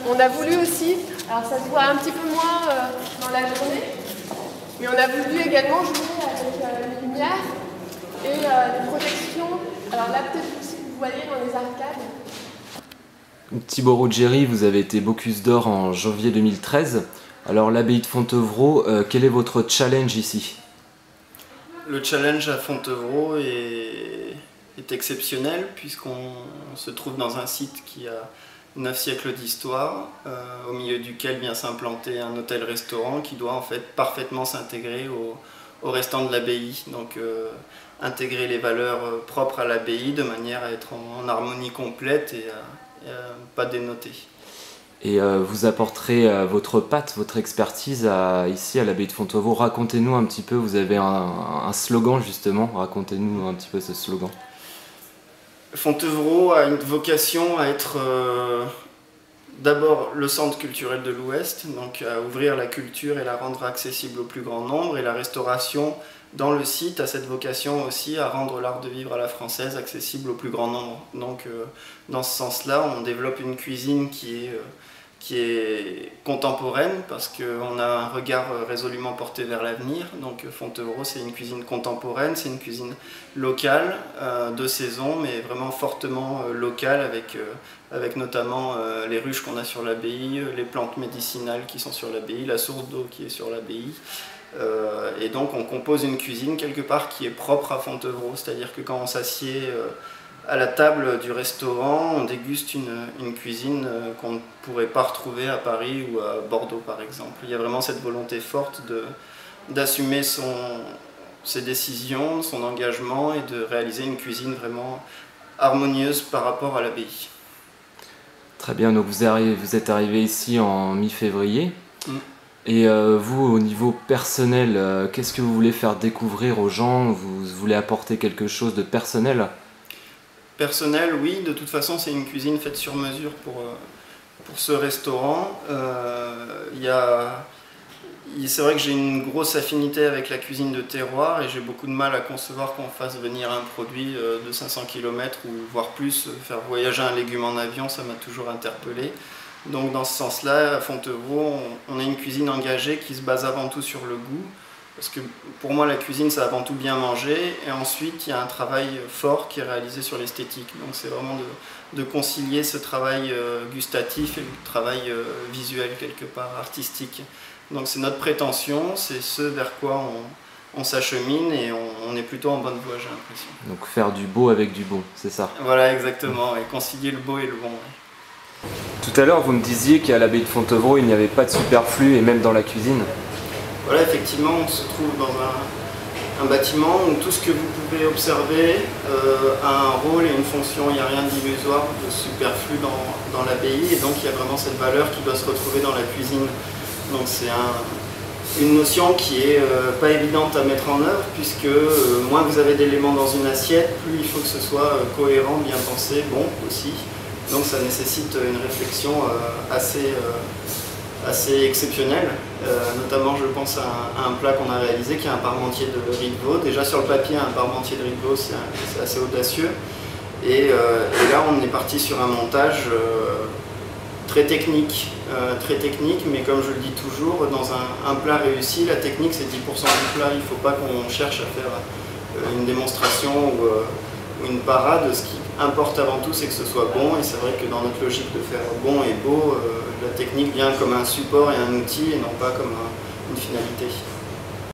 On a voulu aussi, alors ça se voit un petit peu moins dans la journée, mais on a voulu également jouer avec les lumières et les projections. Alors là, peut-être aussi vous voyez dans les arcades. Thibaut Ruggieri, vous avez été Bocuse d'Or en janvier 2013. Alors l'abbaye de Fontevraud, quel est votre challenge ici? Le challenge à Fontevraud est exceptionnel puisqu'on se trouve dans un site qui a 9 siècles d'histoire, au milieu duquel vient s'implanter un hôtel-restaurant qui doit en fait parfaitement s'intégrer au restant de l'abbaye. Donc intégrer les valeurs propres à l'abbaye de manière à être en harmonie complète et à pas dénoter. Et vous apporterez votre patte, votre expertise ici à l'abbaye de Fontevraud. Racontez-nous un petit peu, vous avez un slogan justement, racontez-nous un petit peu ce slogan. Fontevraud a une vocation à être d'abord le centre culturel de l'Ouest, donc à ouvrir la culture et la rendre accessible au plus grand nombre, et la restauration dans le site a cette vocation aussi à rendre l'art de vivre à la française accessible au plus grand nombre. Donc dans ce sens-là, on développe une cuisine qui est contemporaine parce qu'on a un regard résolument porté vers l'avenir. Donc Fontevraud, c'est une cuisine contemporaine, c'est une cuisine locale, de saison, mais vraiment fortement locale avec notamment les ruches qu'on a sur l'abbaye, les plantes médicinales qui sont sur l'abbaye, la source d'eau qui est sur l'abbaye. Et donc on compose une cuisine quelque part qui est propre à Fontevraud, c'est-à-dire que quand on s'assied à la table du restaurant, on déguste une cuisine qu'on ne pourrait pas retrouver à Paris ou à Bordeaux par exemple. Il y a vraiment cette volonté forte d'assumer ses décisions, son engagement et de réaliser une cuisine vraiment harmonieuse par rapport à l'abbaye. Très bien, donc vous êtes arrivé ici en mi-février. Et vous, au niveau personnel, qu'est-ce que vous voulez faire découvrir aux gens? Vous voulez apporter quelque chose de personnel? Personnel, oui. De toute façon, c'est une cuisine faite sur mesure pour ce restaurant. C'est vrai que j'ai une grosse affinité avec la cuisine de terroir et j'ai beaucoup de mal à concevoir qu'on fasse venir un produit de 500 km ou voire plus. Faire voyager un légume en avion, ça m'a toujours interpellé. Donc dans ce sens-là, à Fontevraud, on a une cuisine engagée qui se base avant tout sur le goût. Parce que pour moi, la cuisine, c'est avant tout bien manger. Et ensuite, il y a un travail fort qui est réalisé sur l'esthétique. Donc c'est vraiment de concilier ce travail gustatif et le travail visuel, quelque part, artistique. Donc c'est notre prétention, c'est ce vers quoi on s'achemine et on est plutôt en bonne voie, j'ai l'impression. Donc faire du beau avec du bon, c'est ça? Voilà, exactement. Et concilier le beau et le bon. Ouais. Tout à l'heure, vous me disiez qu'à l'abbaye de Fontevraud, il n'y avait pas de superflu, et même dans la cuisine. Voilà, effectivement, on se trouve dans un bâtiment où tout ce que vous pouvez observer a un rôle et une fonction. Il n'y a rien d'illusoire, de superflu dans l'abbaye, et donc il y a vraiment cette valeur qui doit se retrouver dans la cuisine. Donc c'est une notion qui est pas évidente à mettre en œuvre, puisque moins vous avez d'éléments dans une assiette, plus il faut que ce soit cohérent, bien pensé, bon aussi. Donc ça nécessite une réflexion assez exceptionnelle. Notamment je pense à un plat qu'on a réalisé qui est un parmentier de riz de veau. Déjà sur le papier, un parmentier de riz de veau, c'est assez audacieux. Et là on est parti sur un montage très technique, mais comme je le dis toujours, dans un plat réussi, la technique c'est 10% du plat. Il ne faut pas qu'on cherche à faire une démonstration ou une parade. Ce qui importe avant tout, c'est que ce soit bon, et c'est vrai que dans notre logique de faire bon et beau, la technique vient comme un support et un outil et non pas comme une finalité.